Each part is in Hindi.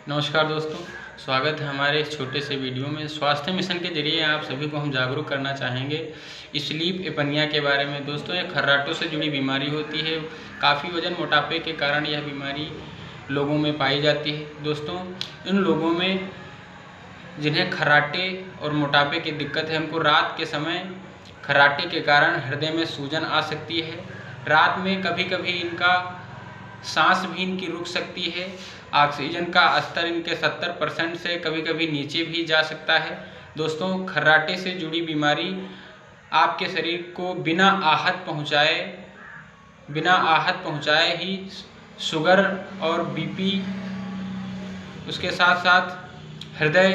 नमस्कार दोस्तों, स्वागत है हमारे इस छोटे से वीडियो में। स्वास्थ्य मिशन के जरिए आप सभी को हम जागरूक करना चाहेंगे स्लीप एपनिया के बारे में। दोस्तों, ये खर्राटों से जुड़ी बीमारी होती है। काफ़ी वजन मोटापे के कारण यह बीमारी लोगों में पाई जाती है। दोस्तों, इन लोगों में जिन्हें खर्राटे और मोटापे की दिक्कत है, उनको रात के समय खर्राटे के कारण हृदय में सूजन आ सकती है। रात में कभी कभी इनका सांस भी इनकी रुक सकती है। ऑक्सीजन का स्तर इनके 70% से कभी कभी नीचे भी जा सकता है। दोस्तों, खर्राटे से जुड़ी बीमारी आपके शरीर को बिना आहत पहुंचाए ही शुगर और बीपी, उसके साथ साथ हृदय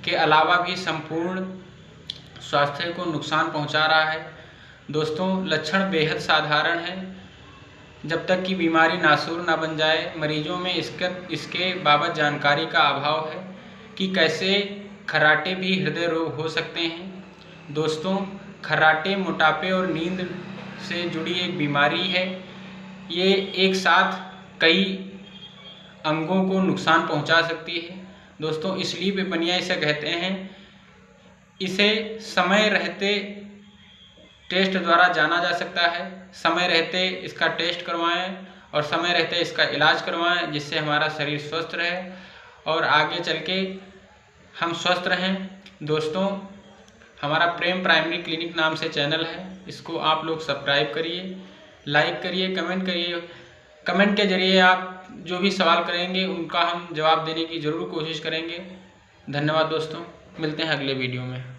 के अलावा भी संपूर्ण स्वास्थ्य को नुकसान पहुंचा रहा है। दोस्तों, लक्षण बेहद साधारण है। जब तक कि बीमारी नासूर ना बन जाए, मरीजों में इसके बाबत जानकारी का अभाव है कि कैसे खर्राटे भी हृदय रोग हो सकते हैं। दोस्तों, खर्राटे मोटापे और नींद से जुड़ी एक बीमारी है। ये एक साथ कई अंगों को नुकसान पहुंचा सकती है। दोस्तों, स्लीप एपनिया इसे कहते हैं। इसे समय रहते टेस्ट द्वारा जाना जा सकता है। समय रहते इसका टेस्ट करवाएं और समय रहते इसका इलाज करवाएं, जिससे हमारा शरीर स्वस्थ रहे और आगे चल के हम स्वस्थ रहें। दोस्तों, हमारा प्रेम प्राइमरी क्लिनिक नाम से चैनल है, इसको आप लोग सब्सक्राइब करिए, लाइक करिए, कमेंट करिए। कमेंट के जरिए आप जो भी सवाल करेंगे उनका हम जवाब देने की ज़रूर कोशिश करेंगे। धन्यवाद दोस्तों, मिलते हैं अगले वीडियो में।